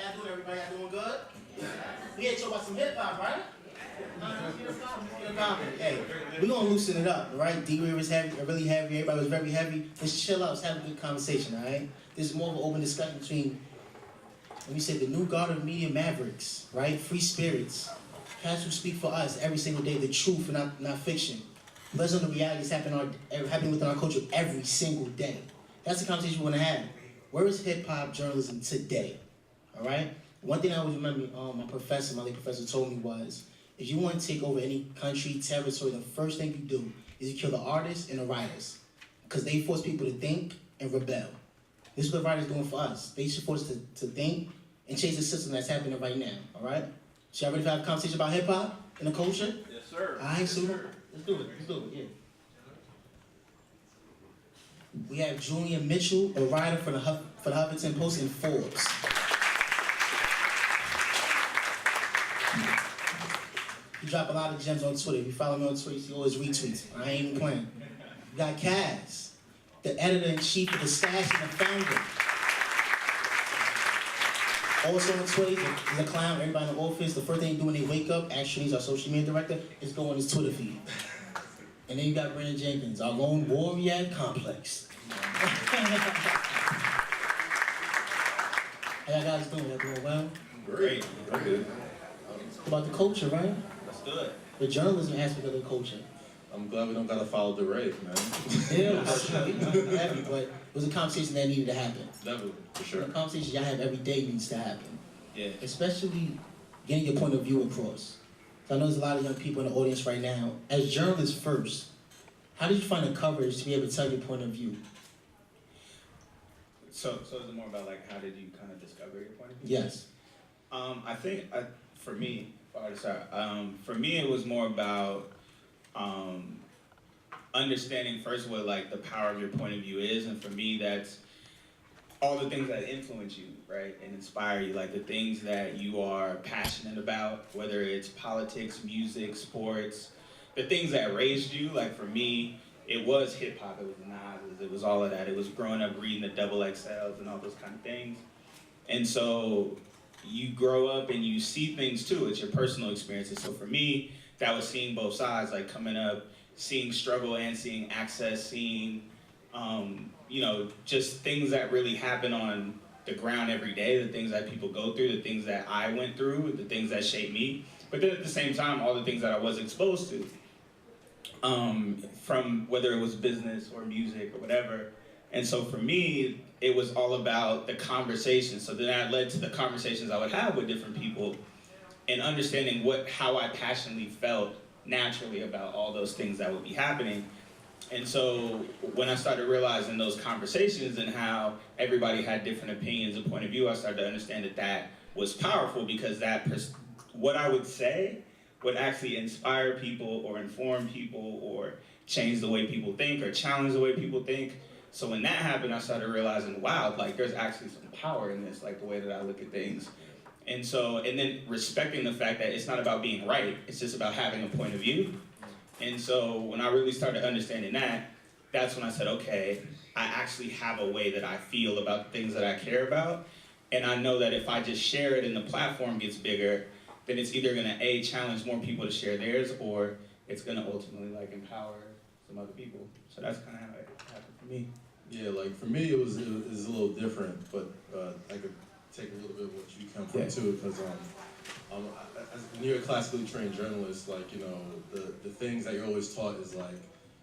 How y'all doing, everybody? Y'all doing good? We had to talk about some hip-hop, right? Hey, we're going to loosen it up, all right? D-Ray was heavy, really heavy. Everybody was very heavy. Let's chill out. Let's have a good conversation, all right? This is more of an open discussion between, let me say, the new guard of media mavericks, right? Free spirits. Cats who speak for us every single day, the truth and not fiction. Let's know the realities happening within our culture every single day. That's the conversation we want to have. Where is hip-hop journalism today? All right? One thing I always remember, my late professor told me was, if you want to take over any country, territory, the first thing you do is you kill the artists and the writers. Because they force people to think and rebel. This is what writers are doing for us. They should force us to think and change the system that's happening right now, all right? So y'all ready to have a conversation about hip-hop and the culture? Yes, sir. All right, so let's do it, yeah. We have Julian Mitchell, a writer for the Huffington Post and Forbes. He drop a lot of gems on Twitter. If you follow me on Twitter, he always retweets. I ain't even playing. We got Kaz, the editor-in-chief of The Stash and the founder. Also on Twitter, he's a clown. Everybody in the office, the first thing they do when they wake up, actually, he's our social media director, is go on his Twitter feed. And then you got Brandon Jenkins, our lone warrior complex. How y'all guys doing? Y'all doing well? Great. Very good. About the culture, right? Let's do it. The journalism aspect of the culture. I'm glad we don't gotta follow the rave, man. Yeah, heavy, but it was a conversation that needed to happen. Definitely, for sure. The conversation y'all have every day needs to happen. Yeah. Especially getting your point of view across. So I know there's a lot of young people in the audience right now. As journalists first, how did you find the coverage to be able to tell your point of view? So is it more about like how did you kind of discover your point of view? Yes. I think for me, for me it was more about understanding first what like the power of your point of view is, and for me that's all the things that influence you, right, and inspire you, like the things that you are passionate about, whether it's politics, music, sports, the things that raised you. Like for me, it was hip hop, it was Nas, it was all of that. It was growing up reading the Double XLs and all those kind of things. And so you grow up and you see things too. It's your personal experiences. So for me, that was seeing both sides, like coming up, seeing struggle and seeing access, seeing, just things that really happen on the ground every day, the things that people go through, the things that I went through, the things that shaped me. But then at the same time, all the things that I was exposed to, from whether it was business or music or whatever. And so for me, it was all about the conversation. So then that led to the conversations I would have with different people and understanding how I passionately felt naturally about all those things that would be happening. And so when I started realizing those conversations and how everybody had different opinions and point of view, I started to understand that was powerful, because what I would say would actually inspire people or inform people or change the way people think or challenge the way people think. So when that happened, I started realizing, wow, like there's actually some power in this, like the way that I look at things. And then respecting the fact that it's not about being right, it's just about having a point of view. And so when I really started understanding that, that's when I said, okay, I actually have a way that I feel about the things that I care about. And I know that if I just share it and the platform gets bigger, then it's either gonna challenge more people to share theirs, or it's gonna ultimately like empower some other people. So that's kind of how it happened for me. Yeah, like for me, it was a little different, but I could take a little bit of what you come from too, because as a neoclassically trained journalist, like the things that you're always taught is like,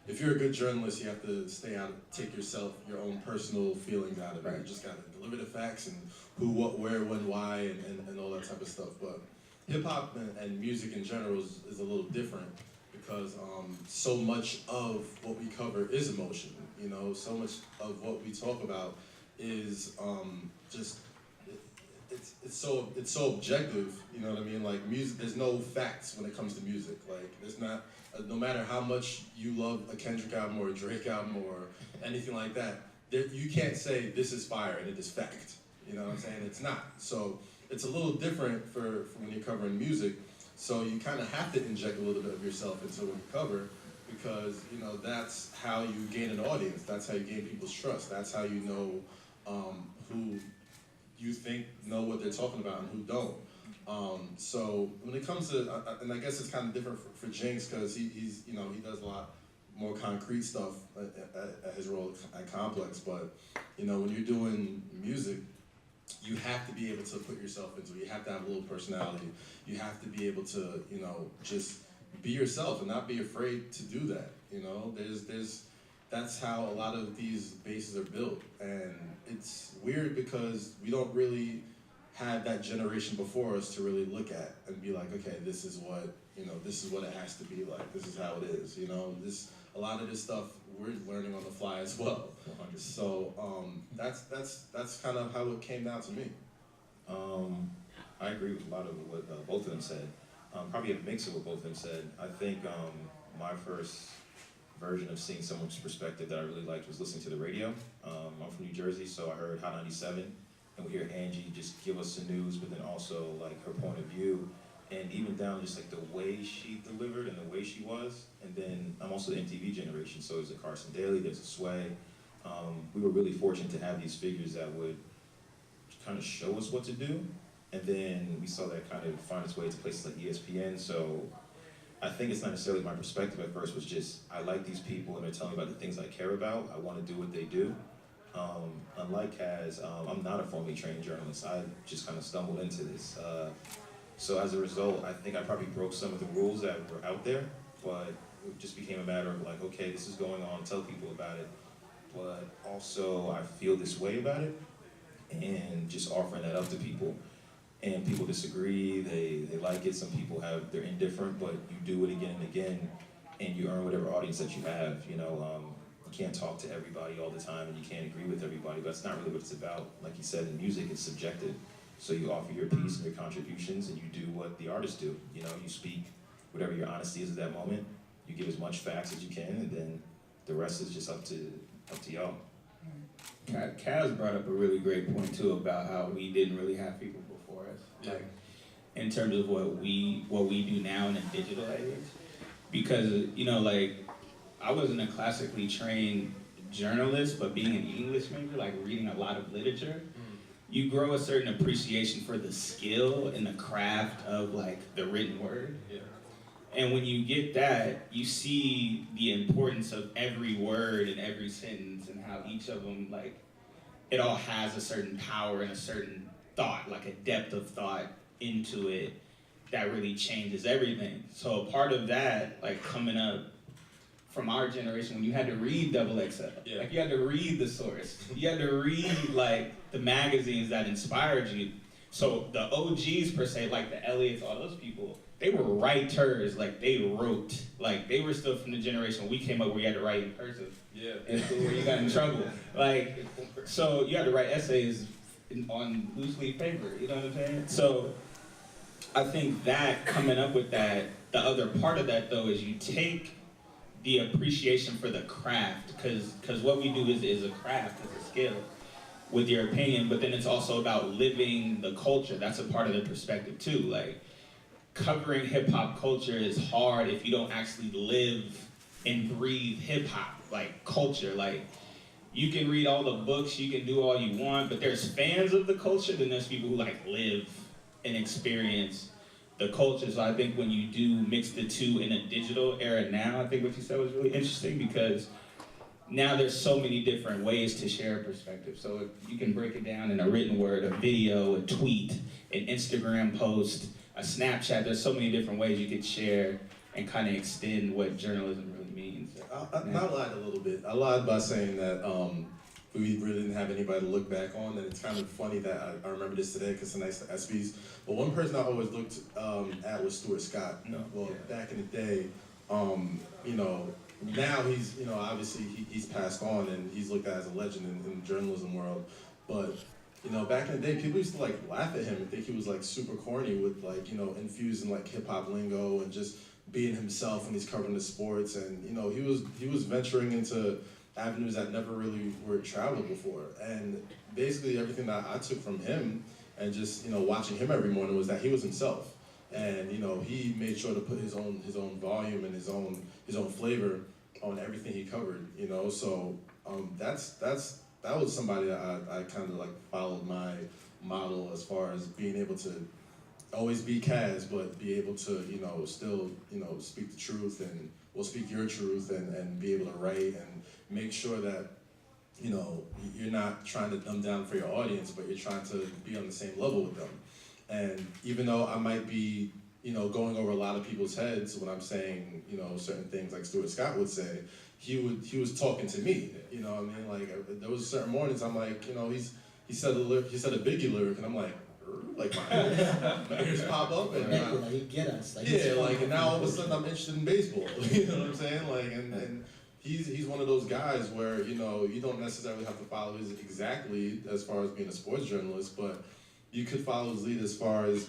if you're a good journalist, you have to stay out, take your own personal feelings out of it. You just gotta deliver the facts and who, what, where, when, why, and all that type of stuff. But hip hop and music in general is a little different, because so much of what we cover is emotion. So much of what we talk about is it's so objective. You know what I mean? Like music, there's no facts when it comes to music. Like there's not, no matter how much you love a Kendrick album or a Drake album or anything like that, you can't say this is fire and it is fact. You know what I'm saying? It's not. So it's a little different for when you're covering music. So you kind of have to inject a little bit of yourself into what you cover, because that's how you gain an audience. That's how you gain people's trust. That's how you know who you think know what they're talking about and who don't. So when it comes to, and I guess it's kind of different for Jinx because he's he does a lot more concrete stuff at his role at Complex. But when you're doing music, you have to be able to put yourself into it. You have to have a little personality. You have to be able to just be yourself and not be afraid to do that. That's how a lot of these bases are built, and it's weird because we don't really have that generation before us to really look at and be like, okay, this is what it has to be like. This is how it is. A lot of this stuff we're learning on the fly as well. 100%. So that's kind of how it came down to me. I agree with a lot of what both of them said. Probably a mix of what both of them said. I think my first version of seeing someone's perspective that I really liked was listening to the radio. I'm from New Jersey, so I heard Hot 97, and we hear Angie just give us the news, but then also like her point of view, and even down just like the way she delivered and the way she was. And then I'm also the MTV generation, so there's a Carson Daly, there's a Sway. We were really fortunate to have these figures that would kind of show us what to do, and then we saw that kind of find its way to places like ESPN. So I think it's not necessarily my perspective at first was just, I like these people and they're telling me about the things I care about. I want to do what they do. Unlike Kaz, I'm not a formally trained journalist. I just kind of stumbled into this. So as a result, I think I probably broke some of the rules that were out there, but it just became a matter of like, okay, this is going on, tell people about it. But also I feel this way about it, and just offering that up to people. And people disagree, they like it, some people they're indifferent, but you do it again and again, and you earn whatever audience that you have. You can't talk to everybody all the time, and you can't agree with everybody, but that's not really what it's about. Like you said, in music, it's subjective. So you offer your piece and your contributions, and you do what the artists do. You speak whatever your honesty is at that moment, you give as much facts as you can, and then the rest is just up to y'all. Kaz brought up a really great point too about how we didn't really have people before us, like in terms of what we do now in a digital age. Because I wasn't a classically trained journalist, but being an English major, like reading a lot of literature, you grow a certain appreciation for the skill and the craft of like the written word. Yeah. And when you get that, you see the importance of every word and every sentence and how each of them, like, it all has a certain power and a certain thought, like a depth of thought into it that really changes everything. So part of that, like coming up from our generation, when you had to read XXL, like you had to read The Source, you had to read like the magazines that inspired you. So the OGs per se, like the Elliots, all those people, they were writers, like they wrote, like they were still from the generation when we came up where you had to write in cursive. Yeah. In school where you got in trouble. Like, so you had to write essays on loose leaf paper, you know what I'm saying? So I think that coming up with that, the other part of that though is you take the appreciation for the craft, because what we do is a craft, is a skill with your opinion, but then it's also about living the culture. That's a part of the perspective too. Like, covering hip hop culture is hard if you don't actually live and breathe hip hop, like culture. Like, you can read all the books, you can do all you want, but there's fans of the culture, then there's people who like live and experience the culture. So I think when you do mix the two in a digital era now, I think what you said was really interesting, because now there's so many different ways to share a perspective. So you can break it down in a written word, a video, a tweet, an Instagram post, a Snapchat. There's so many different ways you could share and kind of extend what journalism really means. I lied a little bit. I lied by saying that we really didn't have anybody to look back on, and it's kind of funny that I remember this today because it's nice to SBs. But one person I always looked at was Stuart Scott. Back in the day, now he's, obviously he's passed on and he's looked at as a legend in the journalism world. But back in the day, people used to like laugh at him and think he was like super corny with like, infusing like hip hop lingo and just being himself when he's covering the sports. And he was venturing into avenues that never really were traveled before. And basically everything that I took from him and just watching him every morning was that he was himself. And he made sure to put his own volume and his own flavor on everything he covered. So that was somebody that I kind of like followed my model as far as being able to always be Kaz, but be able to, still, speak the truth and speak your truth and be able to write and make sure that, you're not trying to dumb down for your audience, but you're trying to be on the same level with them. And even though I might be, going over a lot of people's heads when I'm saying, certain things like Stuart Scott would say, he was talking to me, you know what I mean? Like, there was certain mornings I'm like, he said a biggie lyric, and I'm like my ears pop up, and like he get us. Like, yeah, like, and now all of a sudden I'm interested in baseball. You know what I'm saying? Like, and he's one of those guys where you don't necessarily have to follow his exactly as far as being a sports journalist, but you could follow his lead as far as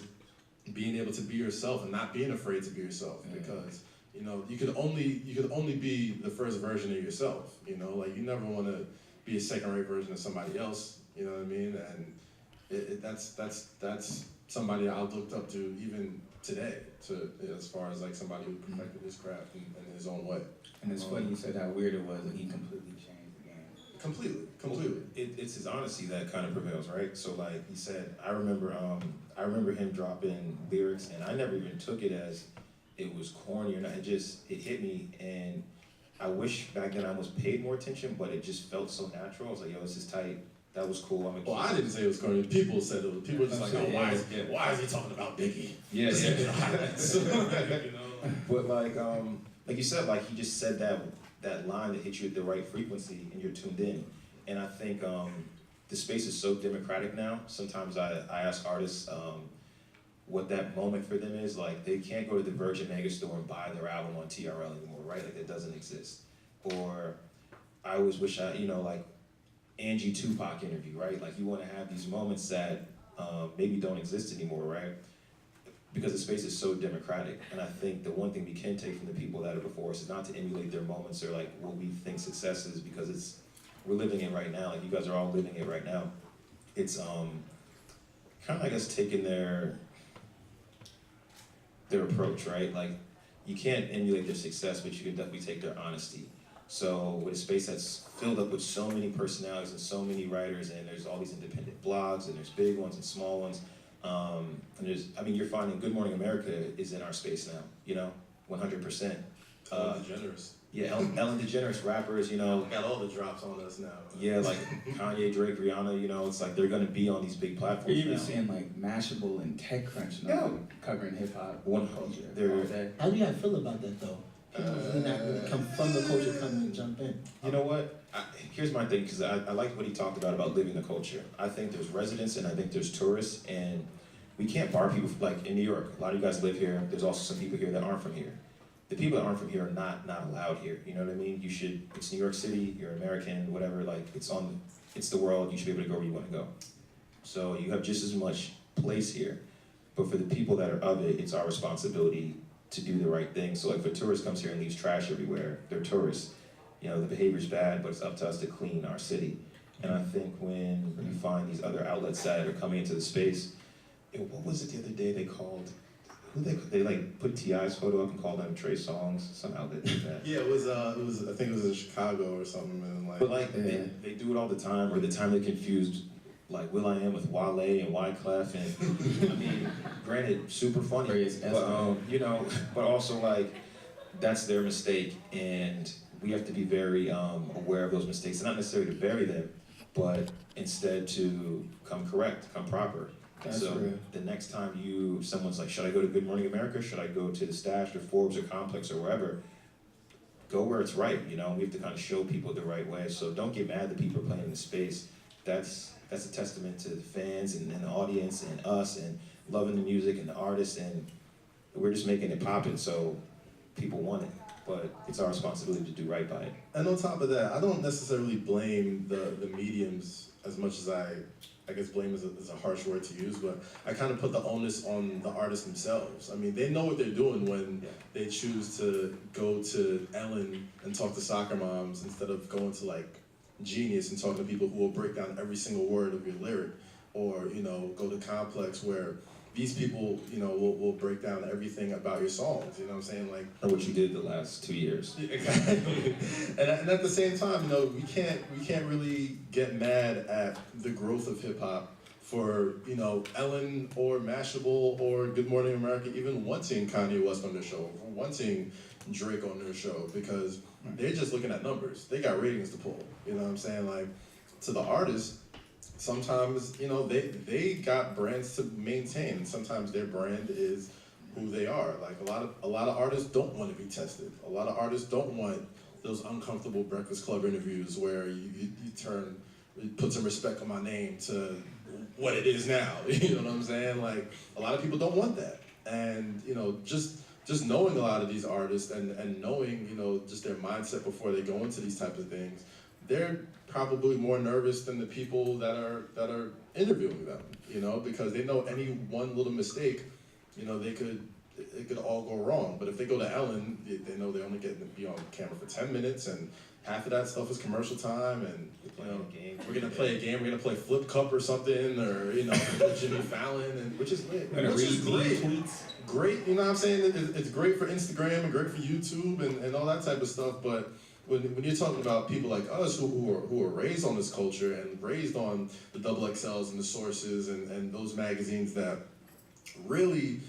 being able to be yourself and not being afraid to be yourself, because you could only be the first version of yourself. Like, you never want to be a second-rate version of somebody else. You know what I mean? And that's somebody I looked up to even today, as far as like somebody who perfected his craft in his own way. And it's funny you said how weird it was that he completely changed the game. Completely. It's his honesty that kind of prevails, right? So like he said, I remember him dropping lyrics, and I never even took it as it was corny or not. It hit me, and I wish back then I almost paid more attention, but it just felt so natural. I was like, yo, this is tight. That was cool. Well, I didn't say it was corny. People said it was. People were just like, oh, why is he talking about Biggie? Yeah. You know? But like you said, like he just said that line that hit you at the right frequency, and you're tuned in. And I think the space is so democratic now. Sometimes I ask artists what that moment for them is. Like, they can't go to the Virgin Megastore and buy their album on TRL anymore, right? Like, that doesn't exist. Or I always wish like Angie Tupac interview, right? Like, you want to have these moments that maybe don't exist anymore, right? Because the space is so democratic. And I think the one thing we can take from the people that are before us is not to emulate their moments or like what we think success is, because we're living it right now. Like, you guys are all living it right now. It's kind of, I guess, taking their approach, right? Like, you can't emulate their success, but you can definitely take their honesty. So with a space that's filled up with so many personalities and so many writers, and there's all these independent blogs, and there's big ones and small ones, and you're finding Good Morning America is in our space now, 100%. Ellen DeGeneres. Yeah, Ellen DeGeneres, rappers, Got all the drops on us now. Yeah, like Kanye, Drake, Rihanna, it's like they're gonna be on these big platforms. You're even now. seeing like Mashable and TechCrunch now covering hip hop. How do you feel about that though? People really not really come from the culture, come and jump in. You know what? Here's my thing, because I like what he talked about living the culture. I think there's residents and I think there's tourists, and we can't bar people. Like in New York, a lot of you guys live here. There's also some people here that aren't from here. The people that aren't from here are not allowed here. You know what I mean? It's New York City, you're American, whatever, like it's the world, you should be able to go where you want to go. So you have just as much place here. But for the people that are of it, it's our responsibility to do the right thing. So like if a tourist comes here and leaves trash everywhere, they're tourists. The behavior's bad, but it's up to us to clean our city. And I think when you find these other outlets that are coming into the space, what was it the other day they called? They like put T.I.'s photo up and called them Trey Songz, some outlet did that. Yeah, it was I think it was in Chicago or something, and like. But like they do it all the time, or the time they confused like Will.i.am with Wale and Wyclef, and granted, super funny, but but also like that's their mistake, and we have to be very aware of those mistakes, and not necessarily to bury them, but instead to come correct, come proper. That's so real. The next time someone's like, should I go to Good Morning America? Should I go to the Stash or Forbes or Complex or wherever? Go where it's right, We have to kind of show people the right way. So don't get mad that people are playing in the space. That's a testament to the fans and the audience and us and loving the music and the artists, and we're just making it poppin', so people want it. But it's our responsibility to do right by it. And on top of that, I don't necessarily blame the mediums as much as I guess blame is a harsh word to use, but I kind of put the onus on the artists themselves. I mean, they know what they're doing when they choose to go to Ellen and talk to soccer moms instead of going to like Genius and talking to people who will break down every single word of your lyric, or go to Complex where these people will break down everything about your songs. You know what I'm saying? Like, Or what you did the last 2 years. Exactly. and at the same time, we can't really get mad at the growth of hip hop for, you know, Ellen or Mashable or Good Morning America even wanting Kanye West on their show, or wanting Drake on their show, because they're just looking at numbers. They got ratings to pull, you know what I'm saying? Like, to the artists, sometimes, you know, they got brands to maintain. Sometimes their brand is who they are. Like, a lot of artists don't want to be tested. A lot of artists don't want those uncomfortable Breakfast Club interviews where you put some respect on my name to what it is now. You know what I'm saying? Like, a lot of people don't want that. And, you know, just knowing a lot of these artists and knowing, you know, just their mindset before they go into these types of things, they're probably more nervous than the people that are interviewing them, you know, because they know any one little mistake, you know, it could all go wrong. But if they go to Ellen, they know they're only getting to be on camera for 10 minutes, and half of that stuff is commercial time, and, you know, we're gonna play a game, we're gonna play Flip Cup or something, or, you know, Jimmy Fallon, and which is great. Great, you know what I'm saying? It's great for Instagram and great for YouTube and all that type of stuff, but when you're talking about people like us who are raised on this culture and raised on the XXLs and the Sources and those magazines that really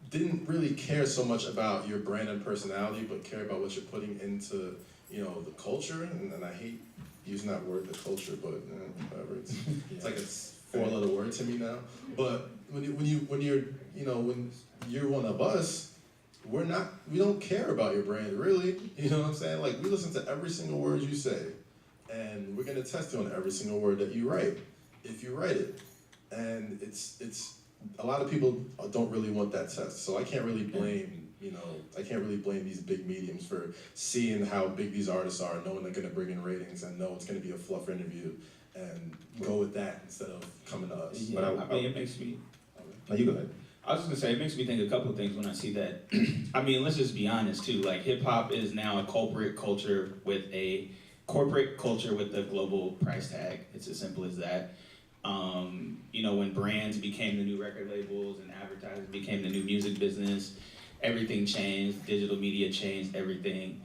didn't really care so much about your brand and personality, but care about what you're putting into, you know, the culture, and I hate using that word, the culture, but whatever. It's like a four-letter word to me now. But when you're one of us, we don't care about your brand, really. You know what I'm saying? Like, we listen to every single word you say, and we're gonna test you on every single word that you write, if you write it. And it's a lot of people don't really want that test, so I can't really blame, you know, these big mediums for seeing how big these artists are, knowing they're gonna bring in ratings, and know it's gonna be a fluff interview, and go with that instead of coming to us. Yeah, But I mean, it makes me. No, you go ahead. I was just gonna say, it makes me think a couple of things when I see that. I mean, let's just be honest too. Like, hip hop is now a corporate culture with a global price tag. It's as simple as that. You know, when brands became the new record labels and advertising became the new music business, everything changed. Digital media changed everything.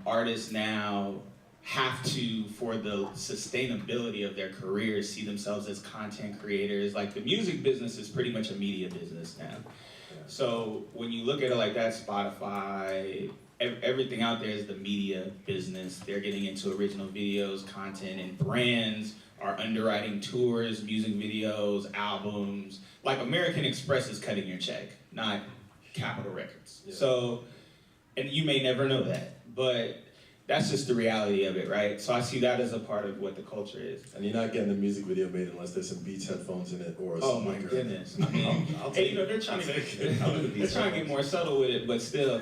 Artists now have to, for the sustainability of their careers, see themselves as content creators. Like, the music business is pretty much a media business now. So when you look at it like that, Spotify, everything out there is the media business. They're getting into original videos, content, and brands are underwriting tours, music videos, albums. Like, American Express is cutting your check, not Capitol Records. Yeah. So, and you may never know that, but that's just the reality of it, right? So I see that as a part of what the culture is. And you're not getting a music video made unless there's some Beats headphones in it or a oh my goodness. I mean, you know, they're trying to get more subtle with it, but still,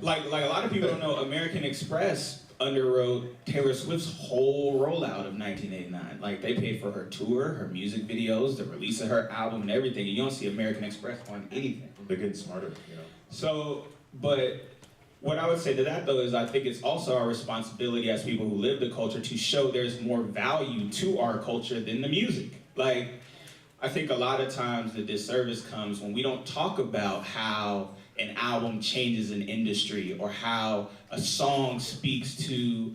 like a lot of people don't know, American Express underwrote Taylor Swift's whole rollout of 1989. Like, they paid for her tour, her music videos, the release of her album, and everything. And you don't see American Express on anything. They're getting smarter, you know. So, but what I would say to that, though, is I think it's also our responsibility as people who live the culture to show there's more value to our culture than the music. Like, I think a lot of times the disservice comes when we don't talk about how an album changes an industry, or how a song speaks to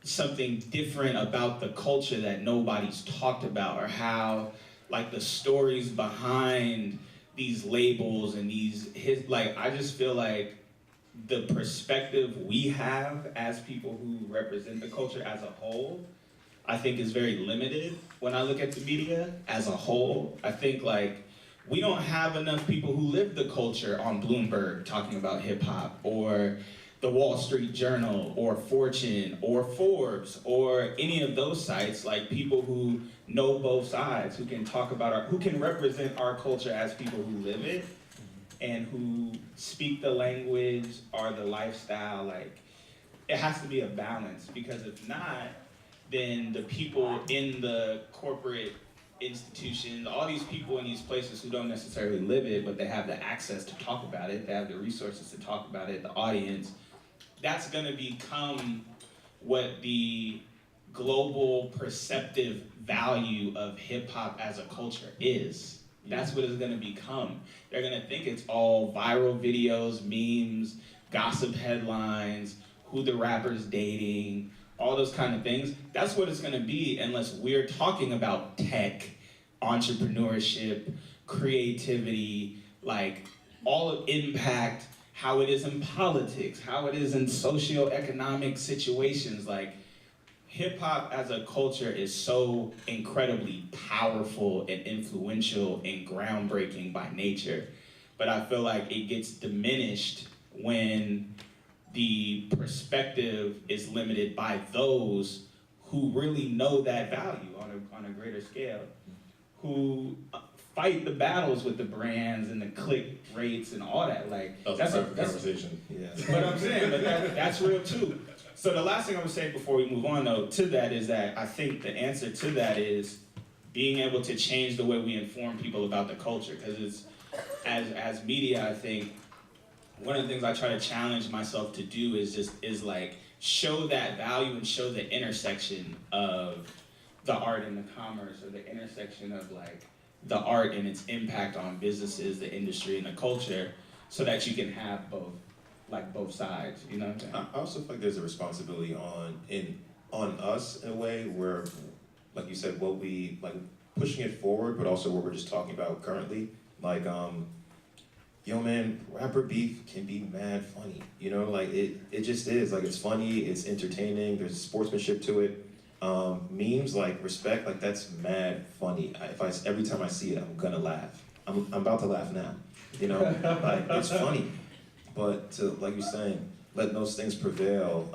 something different about the culture that nobody's talked about, or how, like, the stories behind these labels and I just feel like the perspective we have as people who represent the culture as a whole, I think is very limited when I look at the media as a whole. I think, like, we don't have enough people who live the culture on Bloomberg talking about hip hop, or the Wall Street Journal, or Fortune, or Forbes, or any of those sites. Like, people who know both sides, who can talk about who can represent our culture as people who live it, and who speak the language or the lifestyle. Like, it has to be a balance, because if not, then the people in the corporate institutions, all these people in these places who don't necessarily live it, but they have the access to talk about it, they have the resources to talk about it, the audience, that's gonna become what the global perceptive value of hip hop as a culture is. That's what it's gonna become. They're gonna think it's all viral videos, memes, gossip headlines, who the rapper's dating, all those kind of things. That's what it's gonna be, unless we're talking about tech entrepreneurship, creativity, like all of impact, how it is in politics, how it is in socioeconomic situations. Like hip hop as a culture is so incredibly powerful and influential and groundbreaking by nature. But I feel like it gets diminished when the perspective is limited by those who really know that value on a greater scale, who fight the battles with the brands and the click rates and all that. Like That's a conversation. Yeah. But I'm saying, but that's real too. So the last thing I'm gonna say before we move on though to that is that I think the answer to that is being able to change the way we inform people about the culture. Because it's as media, I think one of the things I try to challenge myself to do is like show that value and show the intersection of the art and the commerce, or the intersection of like the art and its impact on businesses, the industry, and the culture, so that you can have both sides. You know what I'm saying? I also feel like there's a responsibility on us in a way where, like you said, what we like pushing it forward, but also what we're just talking about currently. Like, yo man, rapper beef can be mad funny. You know, like it just is. Like it's funny, it's entertaining. There's sportsmanship to it. Memes like respect, like that's mad funny. Every time I see it, I'm gonna laugh. I'm about to laugh now. You know, like it's funny. But to, like you're saying, let those things prevail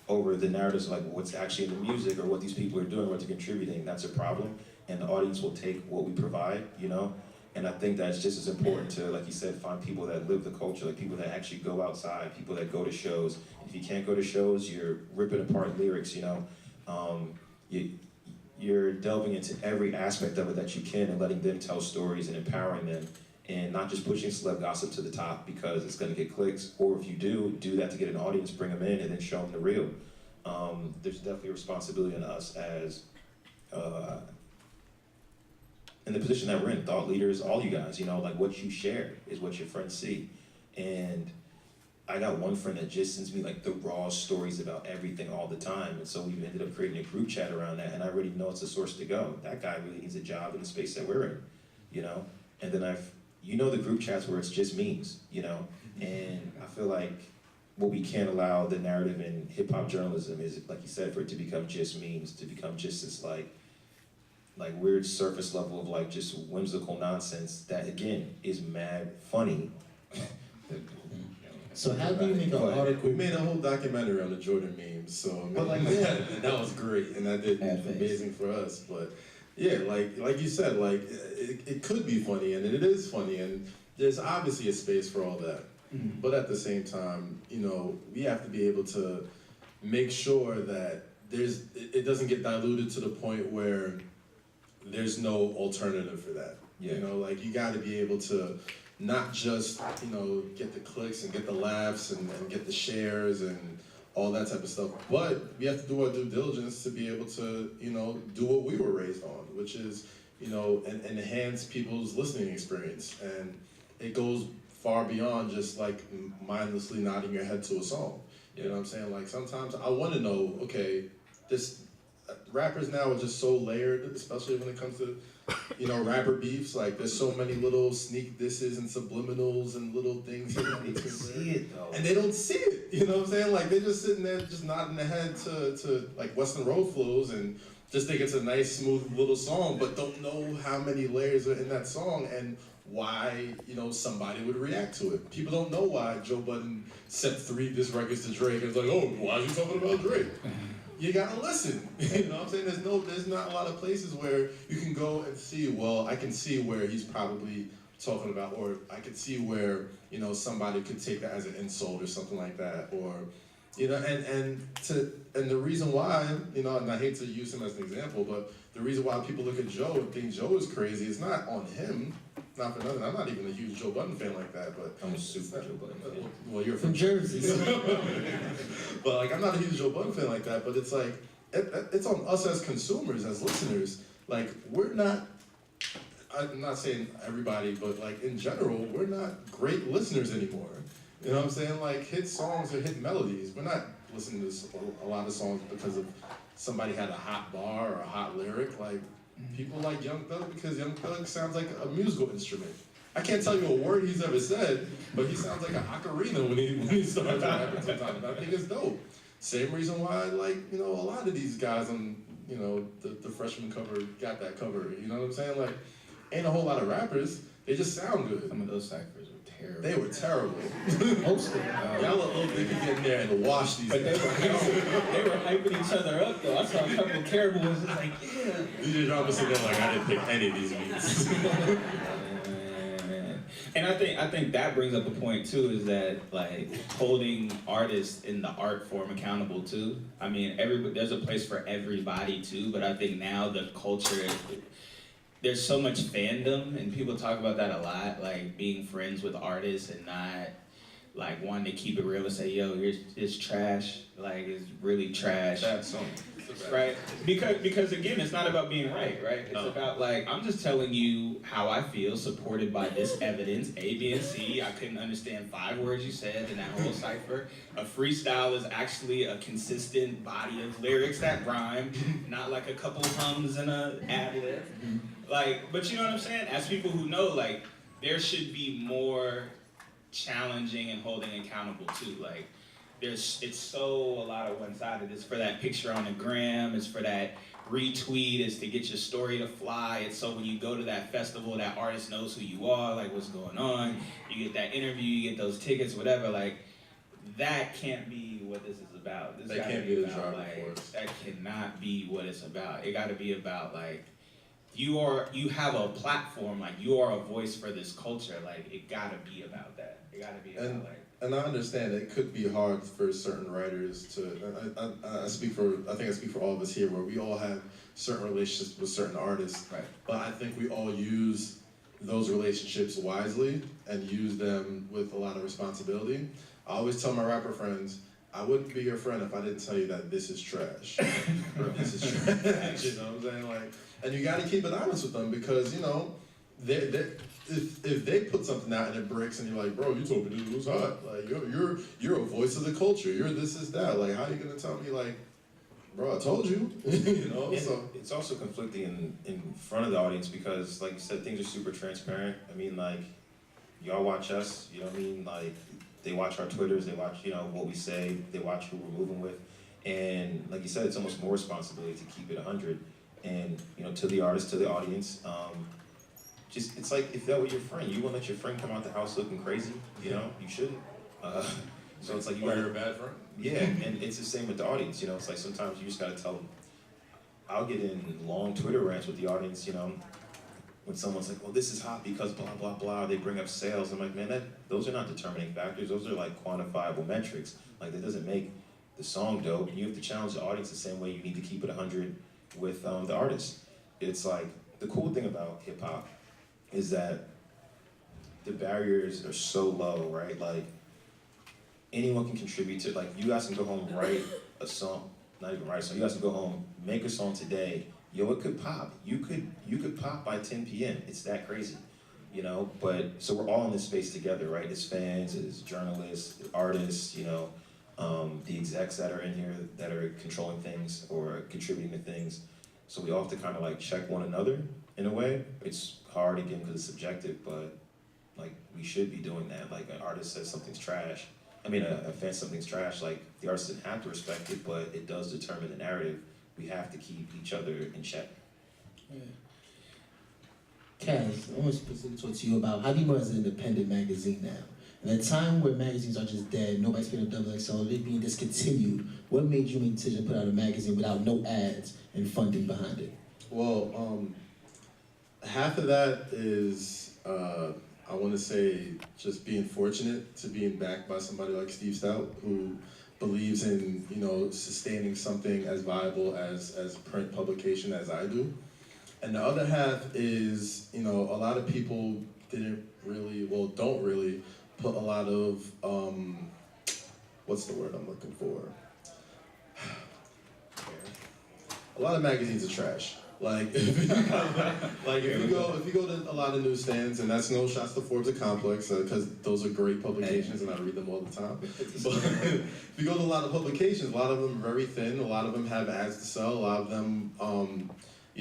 over the narratives of like what's actually in the music or what these people are doing, what they're contributing. That's a problem, and the audience will take what we provide. You know, and I think that's just as important to, like you said, find people that live the culture, like people that actually go outside, people that go to shows. If you can't go to shows, you're ripping apart lyrics. You know, you're delving into every aspect of it that you can and letting them tell stories and empowering them. And not just pushing celeb gossip to the top because it's going to get clicks, or if you do that to get an audience, bring them in, and then show them the real. There's definitely a responsibility on us as, in the position that we're in, thought leaders, all you guys, you know, like what you share is what your friends see. And I got one friend that just sends me like the raw stories about everything all the time. And so we've ended up creating a group chat around that, and I already know it's a source to go. That guy really needs a job in the space that we're in, you know? And then you know the group chats where it's just memes, you know? And I feel like what we can't allow the narrative in hip-hop journalism is, like you said, for it to become just memes, to become just this like weird surface level of like just whimsical nonsense that, again, is mad funny. So how do you make an article? We made a whole documentary on the Jordan memes, so I mean, But like, that was great, and that did amazing for us. But yeah, like you said, like it could be funny, and it is funny, and there's obviously a space for all that. Mm-hmm. But at the same time, you know, we have to be able to make sure that it doesn't get diluted to the point where there's no alternative for that. Yeah. You know, like you got to be able to not just, you know, get the clicks and get the laughs and get the shares and all that type of stuff, but we have to do our due diligence to be able to, you know, do what we were raised on, which is, you know, enhance people's listening experience. And it goes far beyond just like mindlessly nodding your head to a song. You know what I'm saying? Like sometimes I want to know, okay, this rappers now are just so layered, especially when it comes to, you know, rapper beefs. Like there's so many little sneak disses and subliminals and little things. They don't see it though. And they don't see it, you know what I'm saying? Like they're just sitting there just nodding their head to like Western Road flows and just think it's a nice smooth little song, but don't know how many layers are in that song and why, you know, somebody would react to it. People don't know why Joe Budden sent 3 diss records to Drake and it's like, oh, why is he talking about Drake? You gotta listen. You know what I'm saying? There's not a lot of places where you can go and see, well, I can see where he's probably talking about, or I could see where, you know, somebody could take that as an insult or something like that, or, you know, and the reason why, you know, and I hate to use him as an example, but the reason why people look at Joe and think Joe is crazy is not on him, not for nothing. I'm not even a huge Joe Budden fan like that, but I'm a super Joe Budden fan. Well, you're from Jersey. But like, I'm not a huge Joe Budden fan like that, but it's like, it's on us as consumers, as listeners. Like, we're not, I'm not saying everybody, but like in general, we're not great listeners anymore. You know what I'm saying? Like, hit songs or hit melodies. We're not listening to a lot of songs because of somebody had a hot bar or a hot lyric. Like, People like Young Thug because Young Thug sounds like a musical instrument. I can't tell you a word he's ever said, but he sounds like an ocarina when he starts rapping sometimes. I think it's dope. Same reason why I like, a lot of these guys on, the freshman cover got that cover. You know what I'm saying? Like, ain't a whole lot of rappers. They just sound good. Some of those ciphers were terrible. They were terrible. Most of them. Y'all let Lil Dicky get in there and wash these But guys. they were hyping each other up though. I saw a couple terrible ones. It's like, yeah. DJ Drama sitting there like, I didn't pick any of these beats. And I think that brings up a point too, is that like holding artists in the art form accountable too. I mean, there's a place for everybody too, but I think now the culture, there's so much fandom, and people talk about that a lot, like being friends with artists and not like wanting to keep it real and say, yo, it's trash, like it's really trash. Bad song. Right? Because again, it's not about being right? It's about like, I'm just telling you how I feel, supported by this evidence, A, B, and C. I couldn't understand 5 words you said in that whole cipher. A freestyle is actually a consistent body of lyrics that rhyme, not like a couple hums and a ad-lib. Like, but you know what I'm saying? As people who know, like, there should be more challenging and holding accountable too. Like, it's so a lot of one-sided. It's for that picture on the gram, it's for that retweet, it's to get your story to fly. It's so when you go to that festival, that artist knows who you are, like what's going on, you get that interview, you get those tickets, whatever. Like, that can't be what this is about. This That gotta can't be the about, driving like, force. that cannot be what it's about. It gotta be about like, you have a platform, like you are a voice for this culture, like it gotta be about that. It gotta be about like. And I understand it could be hard for certain writers to. I think I speak for all of us here, where we all have certain relationships with certain artists. Right. But I think we all use those relationships wisely and use them with a lot of responsibility. I always tell my rapper friends, I wouldn't be your friend if I didn't tell you that this is trash. Or this is trash. You know what I'm saying? Like, and you got to keep it honest with them because if they put something out and it breaks and you're like, bro, you told me this was hot. Like you're a voice of the culture. You're this is that. Like how are you gonna tell me like, bro, I told you. So it's also conflicting in front of the audience because, like you said, things are super transparent. I mean, like y'all watch us. You know what I mean? Like they watch our Twitters. They watch what we say. They watch who we're moving with. And like you said, it's almost more responsibility to keep it 100. And to the artist, to the audience. It's like if that were your friend, you wouldn't let your friend come out the house looking crazy. You shouldn't. So it's like you you're a bad friend. Yeah, and it's the same with the audience. It's like sometimes you just gotta tell them. I'll get in long Twitter rants with the audience. When someone's like, "Well, this is hot because blah blah blah," they bring up sales. I'm like, man, those are not determining factors. Those are like quantifiable metrics. Like that doesn't make the song dope. You have to challenge the audience the same way you need to keep it 100 with the artist. It's like the cool thing about hip hop is that the barriers are so low, right? Like anyone can contribute to. Like you guys can go home and write a song, not even write a song. You guys can go home, make a song today. It could pop. You could pop by 10 p.m. It's that crazy, But so we're all in this space together, right? As fans, as journalists, as artists, the execs that are in here that are controlling things or contributing to things. So we all have to kind of like check one another in a way. It's hard again because it's subjective, but like we should be doing that. Like an artist says something's trash. I mean, a fan says something's trash. Like the artist doesn't have to respect it, but it does determine the narrative. We have to keep each other in check. Yeah. Kaz, I want to talk to you about how do you know as an independent magazine now? In a time where magazines are just dead, nobody's paying a double XL, they're being discontinued, what made you make the decision to put out a magazine without no ads and funding behind it? Well, half of that is, I want to say, just being fortunate to being backed by somebody like Steve Stout, who believes in, sustaining something as viable as print publication as I do. And the other half is, a lot of people don't really put a lot of, what's the word I'm looking for? A lot of magazines are trash. Like, if you go to a lot of newsstands, and that's no shots to Forbes or Complex, because those are great publications and I read them all the time. But if you go to a lot of publications, a lot of them are very thin, a lot of them have ads to sell, a lot of them,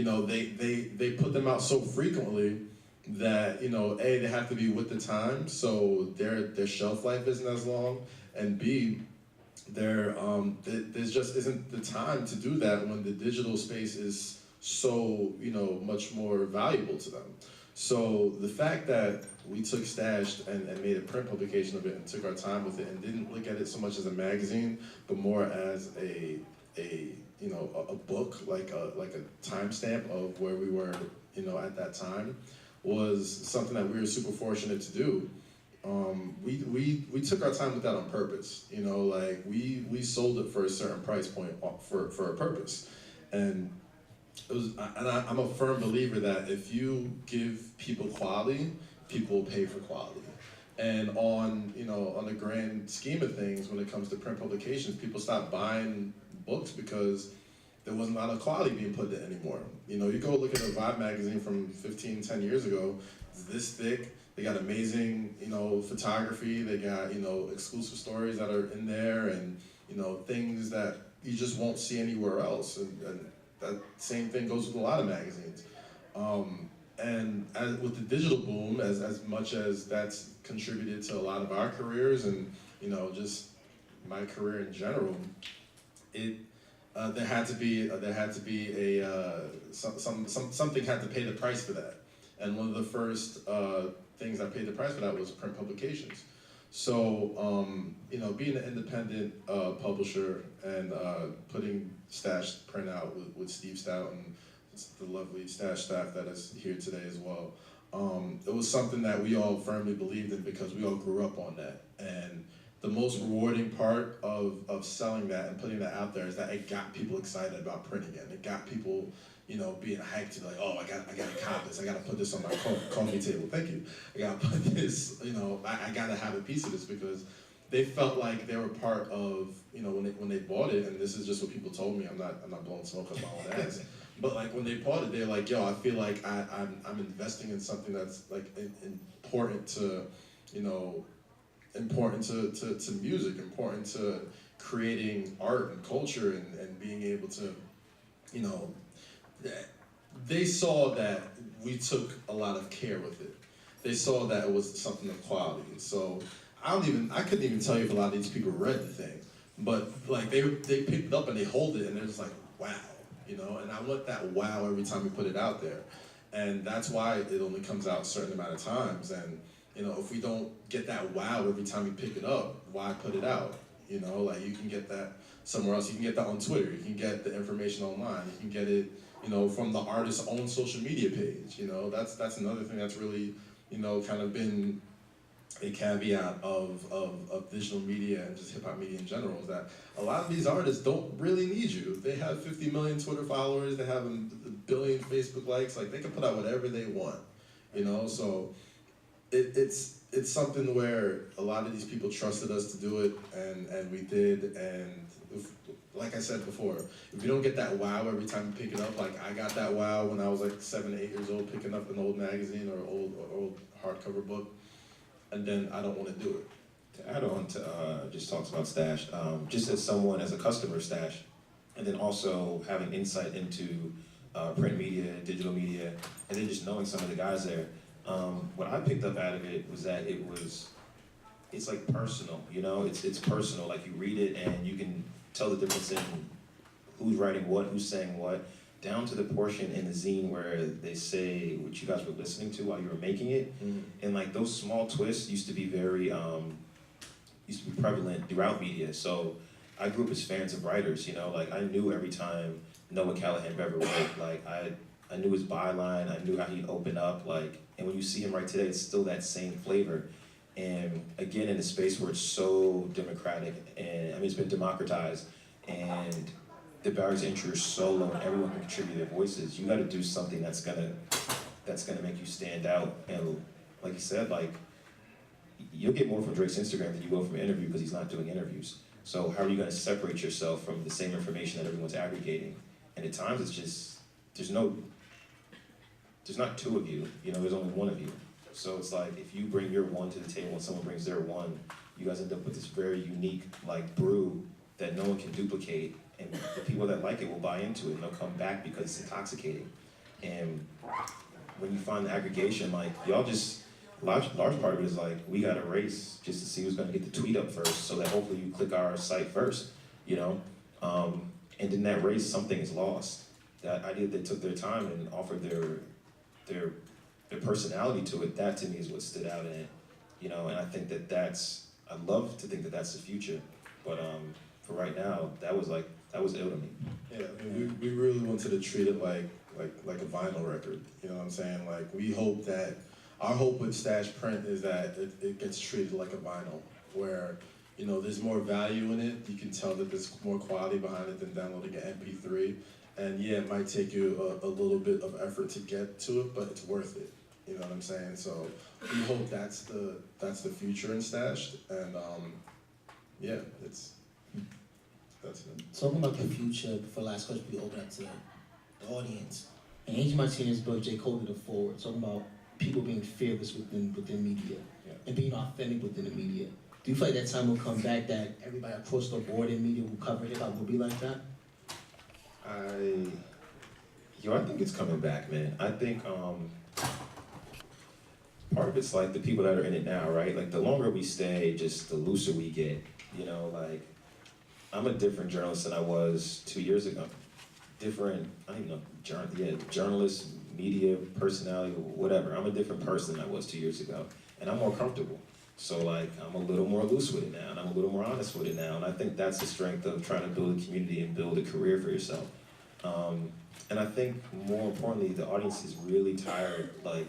they put them out so frequently that, A, they have to be with the time, so their shelf life isn't as long, and B, there just isn't the time to do that when the digital space is so, much more valuable to them. So the fact that we took Stashed and made a print publication of it and took our time with it and didn't look at it so much as a magazine, but more as a book, like a timestamp of where we were, at that time, was something that we were super fortunate to do. We took our time with that on purpose, we sold it for a certain price point for a purpose. And I'm a firm believer that if you give people quality, people will pay for quality. And on the grand scheme of things, when it comes to print publications, people stop buying books because there wasn't a lot of quality being put in anymore. You go look at a Vibe magazine from 10 years ago, it's this thick, they got amazing, photography, they got, exclusive stories that are in there, and, things that you just won't see anywhere else. And that same thing goes with a lot of magazines. And with the digital boom, as much as that's contributed to a lot of our careers and, just my career in general, there had to be something had to pay the price for that. And one of the first things that paid the price for that was print publications. So, being an independent publisher and putting Stash print out with Steve Stout and the lovely Stash staff that is here today as well, it was something that we all firmly believed in because we all grew up on that. And the most rewarding part of selling that and putting that out there is that it got people excited about print again. It got people, being hyped to like, oh, I gotta cop this. I gotta put this on my coffee table. Thank you. I gotta put this. I gotta have a piece of this because they felt like they were part of, when they bought it. And this is just what people told me. I'm not blowing smoke up my own ass. But like when they bought it, they're like, yo, I feel like I'm investing in something that's like important to, important to music, important to creating art and culture and being able to, they saw that we took a lot of care with it. They saw that it was something of quality. So I couldn't even tell you if a lot of these people read the thing, but like they picked it up and they hold it and they're just like, wow, and I want that wow every time we put it out there. And that's why it only comes out a certain amount of times. And if we don't get that wow every time we pick it up, why put it out? Like you can get that somewhere else. You can get that on Twitter. You can get the information online. You can get it, from the artist's own social media page. That's another thing that's really, kind of been a caveat of digital media and just hip hop media in general, is that a lot of these artists don't really need you. They have 50 million Twitter followers. They have a billion Facebook likes. Like they can put out whatever they want. So it's something where a lot of these people trusted us to do it, and we did. And like I said before, if you don't get that wow every time you pick it up, like I got that wow when I was like 7, 8 years old, picking up an old magazine or old hardcover book, and then I don't want to do it. To add on to just talks about Stash, just as someone, as a customer of Stash, and then also having insight into print media, digital media, and then just knowing some of the guys there. What I picked up out of it was that it's like personal, it's personal. Like you read it and you can tell the difference in who's writing what, who's saying what, down to the portion in the zine where they say what you guys were listening to while you were making it. Mm-hmm. And like those small twists used to be very, prevalent throughout media. So I grew up as fans of writers, like I knew every time Noah Callahan Bever wrote, like I knew his byline, I knew how he'd open up, like, and when you see him write today, it's still that same flavor. And again, in a space where it's so democratic, and it's been democratized, and the barriers to entry are so low and everyone can contribute their voices, you gotta do something that's gonna make you stand out. And like you said, like, you'll get more from Drake's Instagram than you will from an interview because he's not doing interviews. So how are you gonna separate yourself from the same information that everyone's aggregating? And at times it's just, there's not two of you, there's only one of you. So it's like, if you bring your one to the table and someone brings their one, you guys end up with this very unique, like, brew that no one can duplicate. And the people that like it will buy into it and they'll come back because it's intoxicating. And when you find the aggregation, like y'all just, large part of it is like, we got a race just to see who's gonna get the tweet up first, so that hopefully you click our site first, you know? And in that race, something is lost. That idea that they took their time and offered their personality to it, that to me is what stood out in it, you know? And I think I'd love to think that that's the future, but for right now, that was ill to me. Yeah, I mean, we really wanted to treat it like a vinyl record, you know what I'm saying? Like, we hope that, our hope with Stash Print is that it gets treated like a vinyl, where, you know, there's more value in it. You can tell that there's more quality behind it than downloading an MP3. And yeah, it might take you a little bit of effort to get to it, but it's worth it. You know what I'm saying? So we hope that's the future in Stash. And yeah, that's it. Talking about the future, before last question, we open up to the audience. And Angie Martinez book, J. Cole did a forward, talking about people being fearless within media, and being authentic within the media. Do you feel like that time will come back, that everybody across the board in media will cover hip-hop will be like that? I think it's coming back, man. I think part of it's like the people that are in it now, right? Like, the longer we stay, just the looser we get. You know, like, I'm a different journalist than I was 2 years ago. Different, I don't even know, journalist, media, personality, whatever. I'm a different person than I was 2 years ago. And I'm more comfortable. So, like, I'm a little more loose with it now, and I'm a little more honest with it now. And I think that's the strength of trying to build a community and build a career for yourself. And I think, more importantly, the audience is really tired, like,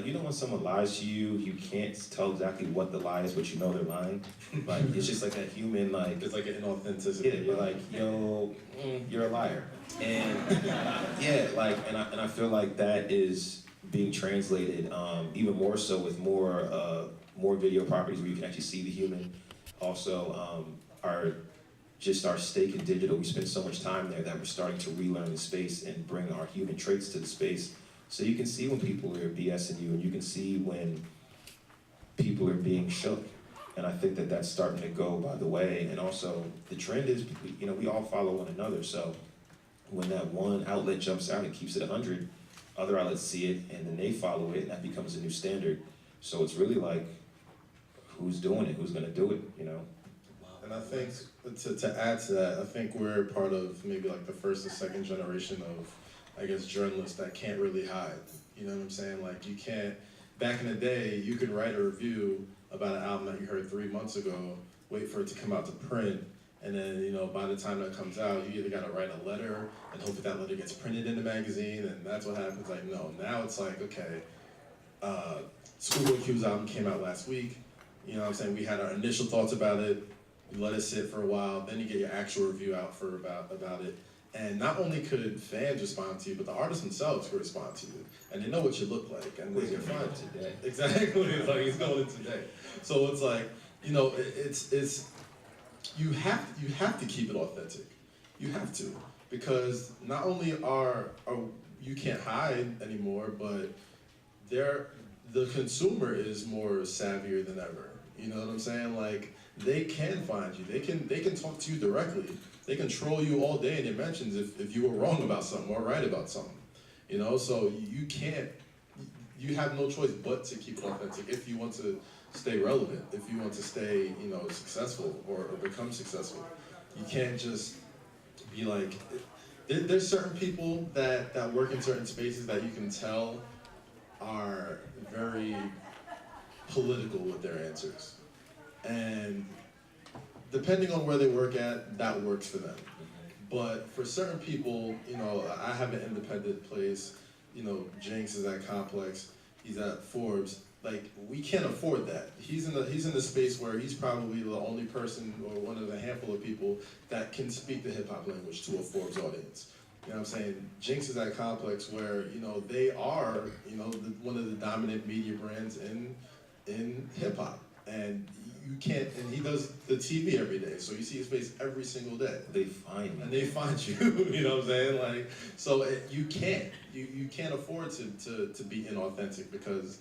you know when someone lies to you, you can't tell exactly what the lie is, but you know they're lying? Like, it's just like that human, like... It's like an inauthenticity. Yeah, you're like, yo, you're a liar. And, yeah, like, and I feel like that is being translated even more so with more video properties where you can actually see the human. Also, our stake in digital, we spend so much time there that we're starting to relearn the space and bring our human traits to the space. So you can see when people are BSing you, and you can see when people are being shook. And I think that that's starting to go by the way. And also, the trend is, you know, we all follow one another. So when that one outlet jumps out and keeps it 100, other outlets see it, and then they follow it, and that becomes a new standard. So it's really like, who's doing it? Who's gonna do it, you know? And I think, to add to that, I think we're part of maybe like the first or second generation of, I guess, journalists that can't really hide. You know what I'm saying? Like, you can't, back in the day, you could write a review about an album that you heard 3 months ago, wait for it to come out to print, and then, you know, by the time that comes out, you either gotta write a letter and hope that that letter gets printed in the magazine, and that's what happens. Like, no, now it's like, okay, Schoolboy Q's album came out last week, you know what I'm saying? We had our initial thoughts about it, you let it sit for a while, then you get your actual review out for about it. And not only could fans respond to you, but the artists themselves could respond to you. And they know what you look like, and they can find you. today. Exactly, it's like he's going in today. So it's like, you know, it's you have to keep it authentic. You have to. Because not only are you can't hide anymore, but the consumer is more savvier than ever. You know what I'm saying? Like, they can find you. They can talk to you directly. They can troll you all day in your mentions if you were wrong about something or right about something. You know, so you have no choice but to keep it authentic if you want to stay relevant, if you want to stay, you know, successful or become successful. You can't just be like, there's certain people that work in certain spaces that you can tell are very political with their answers. And depending on where they work at, that works for them. But for certain people, you know, I have an independent place, you know, Jinx is at Complex, he's at Forbes. Like, we can't afford that. He's in the space where he's probably the only person or one of the handful of people that can speak the hip hop language to a Forbes audience. You know what I'm saying? Jinx is at Complex where, you know, they are, you know, one of the dominant media brands in hip hop. And you can't, and he does the TV every day, so you see his face every single day. They find you. And they find you, you know what I'm saying? Like, so you can't afford to be inauthentic, because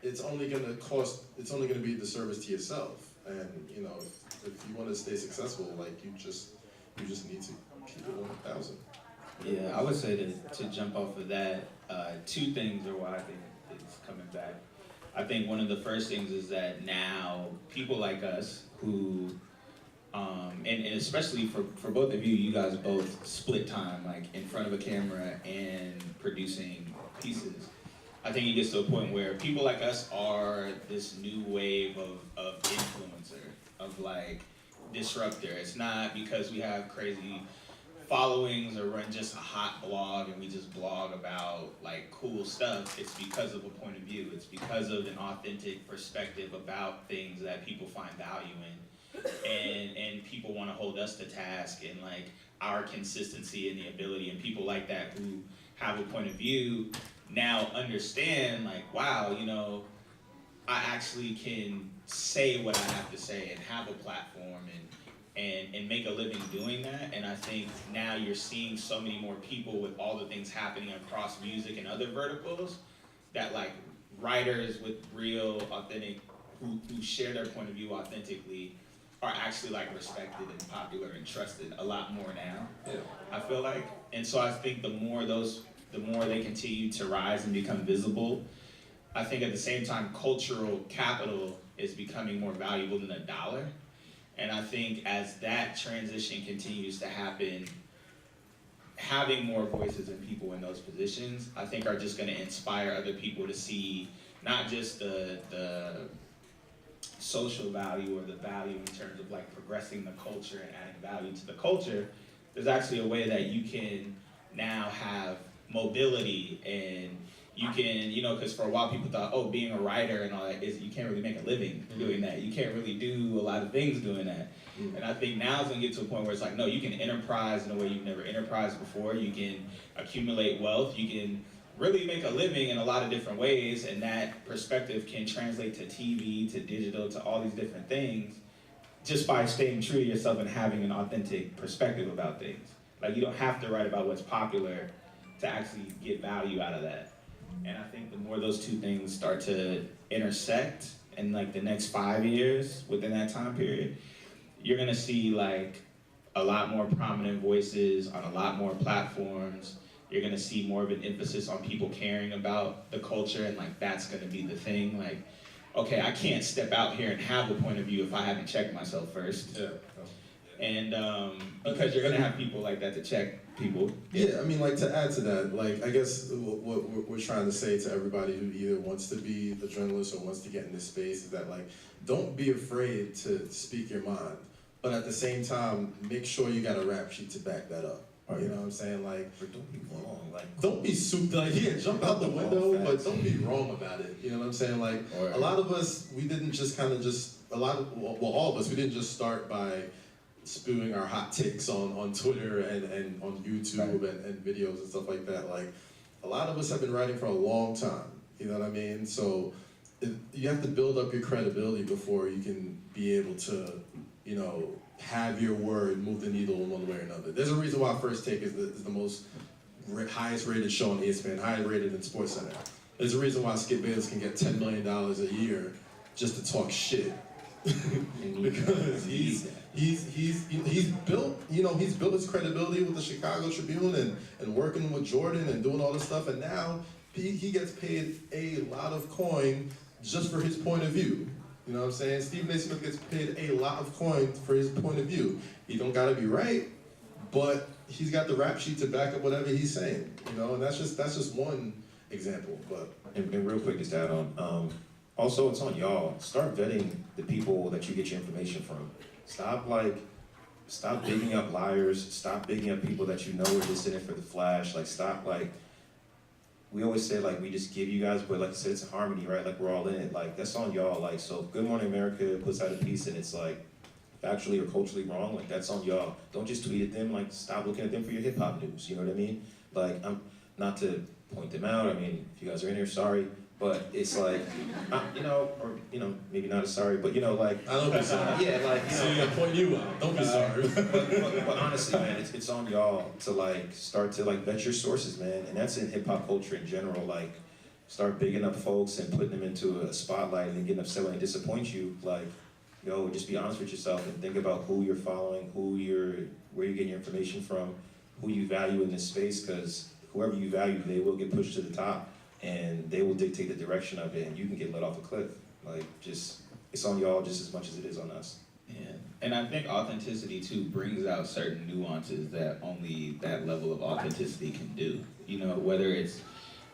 it's only gonna be a disservice to yourself. And, you know, if you wanna stay successful, like, you just need to keep it 1,000. Yeah, I would say to jump off of that, two things are why I think it's coming back. I think one of the first things is that now people like us who, and especially for both of you, you guys both split time, like in front of a camera and producing pieces. I think it gets to a point where people like us are this new wave of influencer, of like disruptor. It's not because we have crazy followings or run just a hot blog and we just blog about like cool stuff. It's because of a point of view. It's because of an authentic perspective about things that people find value in, and people want to hold us to task, and like our consistency and the ability, and people like that who have a point of view now understand like, wow, you know, I actually can say what I have to say and have a platform and make a living doing that. And I think now you're seeing so many more people with all the things happening across music and other verticals that like writers with real authentic, who share their point of view authentically are actually like respected and popular and trusted a lot more now. Yeah. I feel like. And so I think the more they continue to rise and become visible, I think at the same time cultural capital is becoming more valuable than a dollar. And I think as that transition continues to happen, having more voices and people in those positions, I think are just going to inspire other people to see not just the social value or the value in terms of like progressing the culture and adding value to the culture. There's actually a way that you can now have mobility, and you can, you know, because for a while people thought, oh, being a writer and all that is, you can't really make a living doing that. You can't really do a lot of things doing that. And I think now it's gonna get to a point where it's like, no, you can enterprise in a way you've never enterprised before. You can accumulate wealth. You can really make a living in a lot of different ways, and that perspective can translate to TV, to digital, to all these different things, just by staying true to yourself and having an authentic perspective about things. Like, you don't have to write about what's popular to actually get value out of that. And I think the more those two things start to intersect in like the next 5 years within that time period, you're gonna see like a lot more prominent voices on a lot more platforms. You're gonna see more of an emphasis on people caring about the culture, and like that's gonna be the thing. Like, okay, I can't step out here and have a point of view if I haven't checked myself first. Yeah. And because you're gonna have people like that to check people. Yeah, I mean, like, to add to that, like, I guess what we're trying to say to everybody who either wants to be a journalist or wants to get in this space is that, like, don't be afraid to speak your mind, but at the same time, make sure you got a rap sheet to back that up. You know what I'm saying? Like, Don't be wrong. Like, don't be super, like, yeah, jump out the window, but don't be wrong about it. You know what I'm saying? Like, a lot of us, we didn't just kind of all of us, we didn't just start by spewing our hot takes on Twitter and on YouTube and videos and stuff like that. Like, a lot of us have been writing for a long time, you know what I mean? So you have to build up your credibility before you can be able to, you know, have your word move the needle in one way or another. There's a reason why First Take is the most highest rated show on ESPN, highest rated in SportsCenter. There's a reason why Skip Bayless can get $10 million a year just to talk shit. Because he's built, you know, he's built his credibility with the Chicago Tribune and working with Jordan and doing all this stuff, and now he gets paid a lot of coin just for his point of view. You know what I'm saying? Stephen A. Smith gets paid a lot of coin for his point of view. He don't gotta be right, but he's got the rap sheet to back up whatever he's saying. You know, and that's just one example. But and real quick, just to add on. Also, it's on y'all. Start vetting the people that you get your information from. Stop bigging up liars. Stop bigging up people that you know are just in it for the flash. Like, stop, like, we always say, like, we just give you guys, but like I said, it's a harmony, right? Like, we're all in it. Like, that's on y'all. Like, so if Good Morning America puts out a piece and it's like factually or culturally wrong, like, that's on y'all. Don't just tweet at them. Like, stop looking at them for your hip hop news. You know what I mean? Like, I'm not to point them out. I mean, if you guys are in here, sorry. But it's like, you know, or, you know, maybe not as sorry, but, you know, like, I don't be sorry. Yeah, like, you know. So you point you out. Don't be sorry. But honestly, man, it's on y'all to, like, start to, like, vet your sources, man. And that's in hip-hop culture in general. Like, start bigging up folks and putting them into a spotlight and getting upset when they disappoint you. Like, yo, just be honest with yourself and think about who you're following, where you're getting your information from. who you value in this space, because whoever you value, they will get pushed to the top, and they will dictate the direction of it, and you can get let off a cliff. Like, just, it's on y'all just as much as it is on us. Yeah, and I think authenticity too brings out certain nuances that only that level of authenticity can do. You know, whether it's,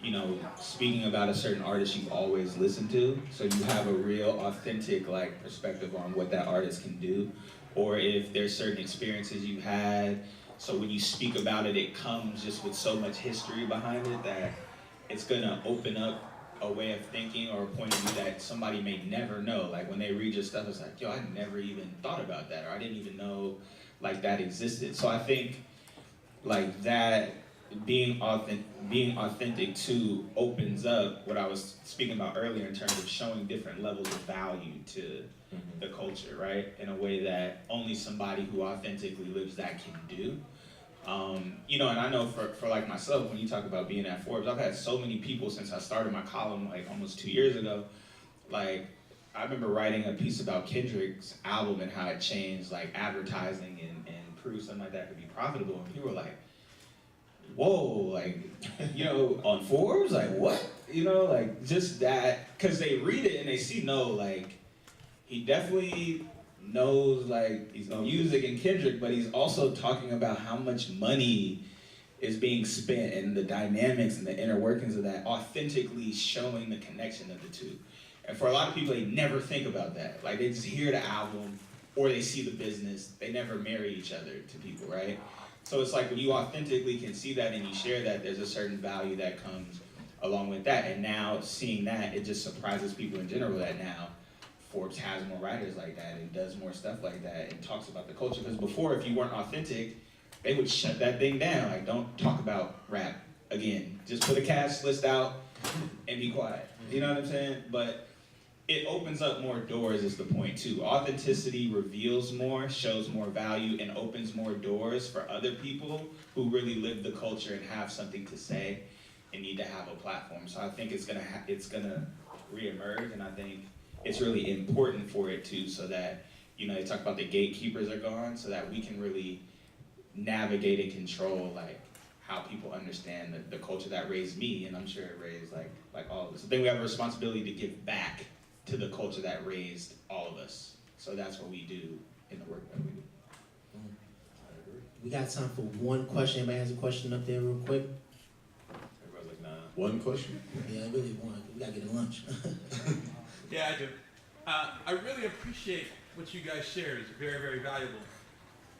you know, speaking about a certain artist you've always listened to, so you have a real authentic like perspective on what that artist can do, or if there's certain experiences you had, so when you speak about it, it comes just with so much history behind it that it's gonna open up a way of thinking or a point of view that somebody may never know. Like when they read your stuff, it's like, yo, I never even thought about that, or I didn't even know like that existed. So I think like that being authentic too opens up what I was speaking about earlier in terms of showing different levels of value to the culture, right? In a way that only somebody who authentically lives that can do. You know, and I know for like myself, when you talk about being at Forbes, I've had so many people since I started my column like almost 2 years ago. Like, I remember writing a piece about Kendrick's album and how it changed like advertising and proved something like that could be profitable. And people were like, whoa, like, you know, on Forbes, like what? You know, like just that, because they read it and they see, no, like, he definitely knows like he's music and Kendrick, but he's also talking about how much money is being spent and the dynamics and the inner workings of that, authentically showing the connection of the two. And for a lot of people, they never think about that. Like they just hear the album or they see the business. They never marry each other to people, right? So it's like when you authentically can see that and you share that, there's a certain value that comes along with that. And now seeing that, it just surprises people in general that now Forbes has more writers like that and does more stuff like that and talks about the culture. Because before, if you weren't authentic, they would shut that thing down. Like, don't talk about rap again. Just put a cash list out and be quiet. You know what I'm saying? But it opens up more doors is the point too. Authenticity reveals more, shows more value, and opens more doors for other people who really live the culture and have something to say and need to have a platform. So I think it's gonna reemerge, and I think it's really important for it too, so that, you know, they talk about the gatekeepers are gone, so that we can really navigate and control like how people understand the culture that raised me, and I'm sure it raised like all of us. I think we have a responsibility to give back to the culture that raised all of us. So that's what we do in the work that we do. We got time for one question. Anybody has a question up there real quick? Everybody's like, nah. One question? Yeah, I really want. We gotta get to lunch. Yeah, I do. I really appreciate what you guys shared. It's very, very valuable.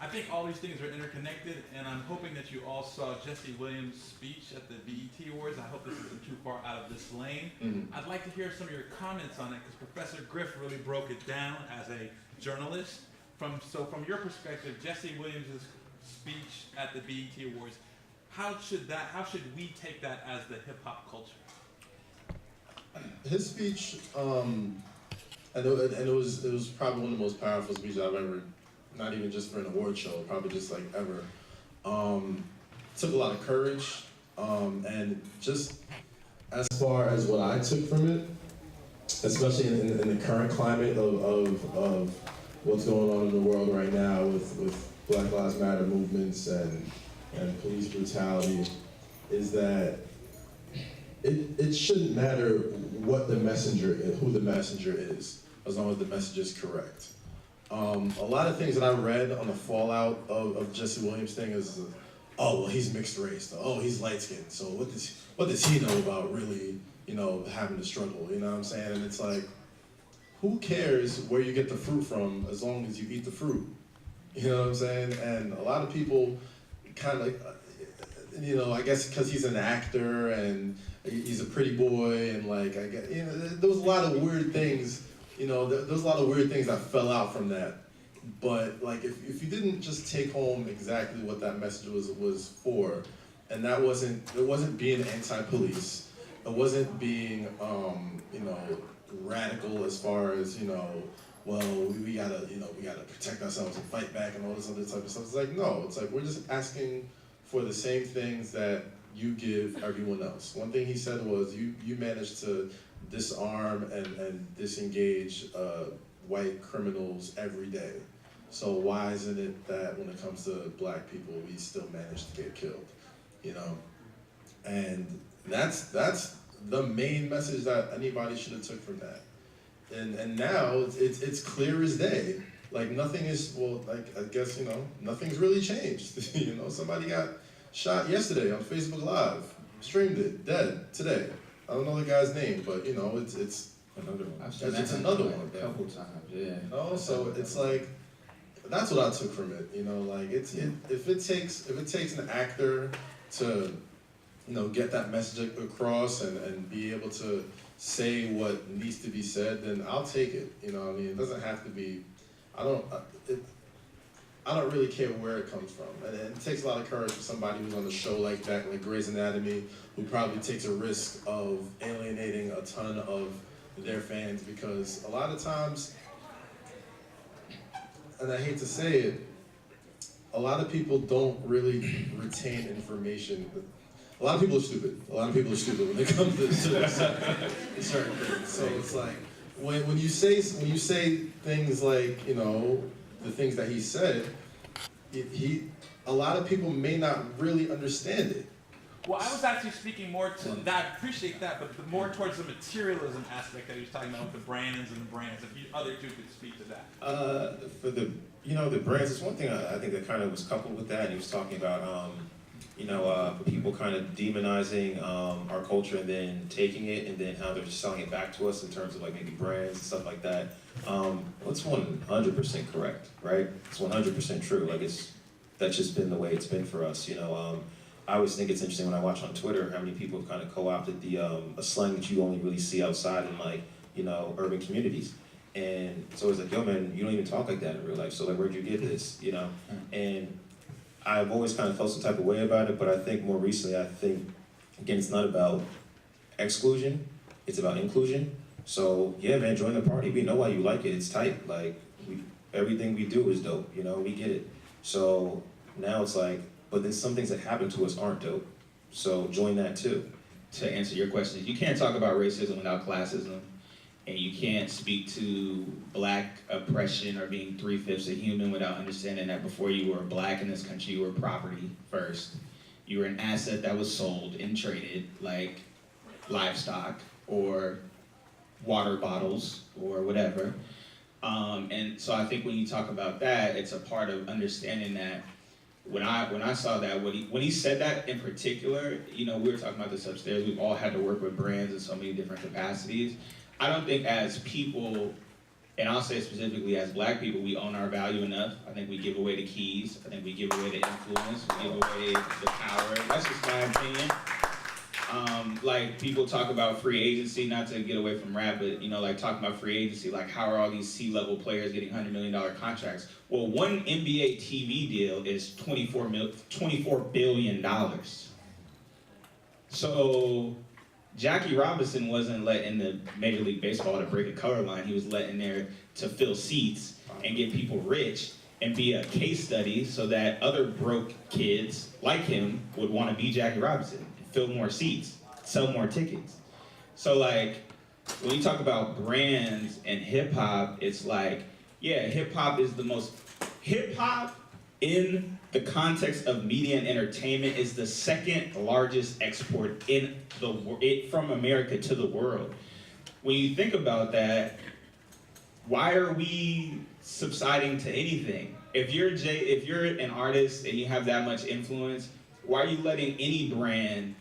I think all these things are interconnected, and I'm hoping that you all saw Jesse Williams' speech at the BET Awards. I hope this isn't too far out of this lane. Mm-hmm. I'd like to hear some of your comments on it, because Professor Griff really broke it down as a journalist. So from your perspective, Jesse Williams' speech at the BET Awards, how should we take that as the hip hop culture? His speech, and it was probably one of the most powerful speeches I've ever, not even just for an award show, probably just like ever. Took a lot of courage, and just as far as what I took from it, especially in the current climate of what's going on in the world right now with Black Lives Matter movements and police brutality, is that it shouldn't matter what the messenger is, who the messenger is, as long as the message is correct. A lot of things that I read on the fallout of Jesse Williams' thing is, oh, well, he's mixed race, oh, he's light skinned, so what does he know about really, you know, having to struggle, you know what I'm saying? And it's like, who cares where you get the fruit from as long as you eat the fruit? You know what I'm saying? And a lot of people kind of, you know, I guess because he's an actor and he's a pretty boy and like, I guess, you know, there was a lot of weird things, you know, there was a lot of weird things that fell out from that. But like, if you didn't just take home exactly what that message was for, and it wasn't being anti-police, it wasn't being, you know, radical as far as, you know, well, we gotta protect ourselves and fight back and all this other type of stuff. It's like, no, it's like, we're just asking for the same things that you give everyone else. One thing he said was, you managed to disarm and disengage white criminals every day. So why isn't it that when it comes to black people, we still manage to get killed, you know? And that's the main message that anybody should have took from that. And now it's clear as day. Like nothing is, well, like I guess, you know, nothing's really changed. You know, somebody got shot yesterday on Facebook Live, streamed it, dead today. I don't know the guy's name, but you know, it's Another one. it's another one. a couple times, yeah. You know, so it's like, that's what I took from it. You know, like if it takes an actor to, you know, get that message across and be able to say what needs to be said, then I'll take it. You know, I mean, it doesn't have to be. I don't really care where it comes from, and it takes a lot of courage for somebody who's on a show like that, like Grey's Anatomy, who probably takes a risk of alienating a ton of their fans, because a lot of times, and I hate to say it, a lot of people don't really retain information. A lot of people are stupid. A lot of people are stupid when it comes to certain things. So it's like when you say things like, you know, the things that he said, a lot of people may not really understand it. Well, I was actually speaking more to that. I appreciate that, but more towards the materialism aspect that he was talking about with the brands and the brands. If you other two could speak to that. For the, you know, the brands, it's one thing I think that kind of was coupled with that. And he was talking about, you know, people kind of demonizing our culture and then taking it and then how they're just selling it back to us in terms of like maybe brands and stuff like that. Well, it's 100% correct, right? It's 100% true. Like that's just been the way it's been for us, you know. I always think it's interesting when I watch on Twitter how many people have kind of co-opted the a slang that you only really see outside in like, you know, urban communities. And so it's like, yo man, you don't even talk like that in real life. So like, where'd you get this, you know? And I've always kind of felt some type of way about it, but I think more recently, I think, again, it's not about exclusion, it's about inclusion. So yeah, man, join the party. We know why you like it, it's tight. Like, everything we do is dope, you know, we get it. So now it's like, but then some things that happen to us aren't dope. So join that too. To answer your question, you can't talk about racism without classism, and you can't speak to black oppression or being 3/5 a human without understanding that before you were black in this country, you were property first. You were an asset that was sold and traded, like livestock or water bottles or whatever. And so I think when you talk about that, it's a part of understanding that. When I saw that, when he said that in particular, you know, we were talking about this upstairs, we've all had to work with brands in so many different capacities. I don't think as people, and I'll say specifically as black people, we own our value enough. I think we give away the keys. I think we give away the influence. We give away the power. That's just my opinion. Like people talk about free agency, not to get away from rap, but you know, like talking about free agency, like how are all these C-level players getting $100 million contracts? Well, one NBA TV deal is $24 billion. So Jackie Robinson wasn't let in the Major League Baseball to break a color line. He was let in there to fill seats and get people rich and be a case study so that other broke kids like him would want to be Jackie Robinson, fill more seats, sell more tickets. So like, when you talk about brands and hip hop, it's like, yeah, hip hop is the most, hip hop in the context of media and entertainment is the second largest export in from America to the world. When you think about that, why are we subsiding to anything? If you're an artist and you have that much influence, why are you letting any brand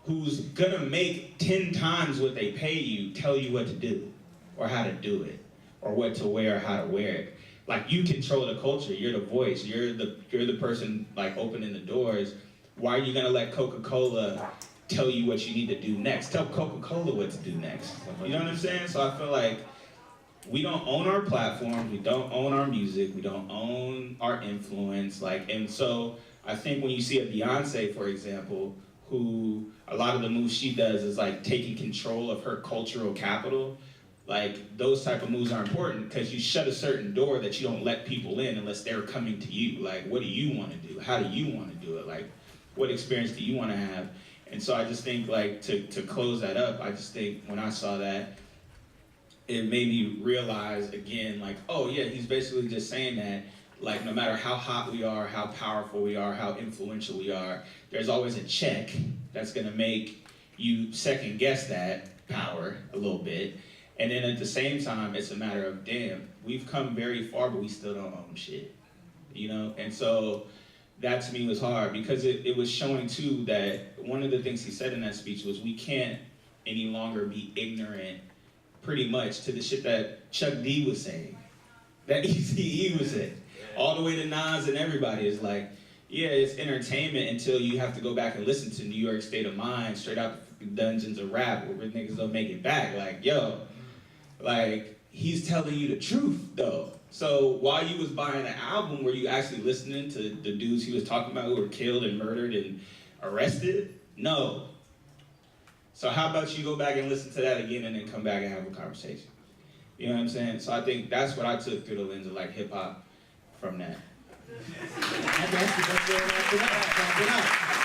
who's gonna make 10 times what they pay you tell you what to do or how to do it or what to wear or how to wear it? Like, you control the culture, you're the voice, you're the person like opening the doors. Why are you gonna let Coca-Cola tell you what you need to do next? Tell Coca-Cola what to do next. You know what I'm saying? So I feel like we don't own our platforms, we don't own our music, we don't own our influence. Like, and so I think when you see a Beyonce, for example, who a lot of the moves she does is like taking control of her cultural capital, like those type of moves are important because you shut a certain door that you don't let people in unless they're coming to you. Like, what do you want to do? How do you want to do it? Like, what experience do you want to have? And so I just think, like, to close that up, I just think when I saw that, it made me realize again, like, oh yeah, he's basically just saying that, Like no matter how hot we are, how powerful we are, how influential we are, there's always a check that's gonna make you second guess that power a little bit. And then at the same time, it's a matter of, damn, we've come very far, but we still don't own shit, you know? And so that to me was hard because it was showing too that one of the things he said in that speech was we can't any longer be ignorant pretty much to the shit that Chuck D was saying, that ECE was saying, all the way to Nas and everybody is like, yeah, it's entertainment until you have to go back and listen to New York State of Mind, straight out the dungeons of rap, where niggas don't make it back. Like, yo, like, he's telling you the truth, though. So while you was buying the album, were you actually listening to the dudes he was talking about who were killed and murdered and arrested? No. So how about you go back and listen to that again and then come back and have a conversation? You know what I'm saying? So I think that's what I took through the lens of like hip hop from that. That's the best way to wrap it up.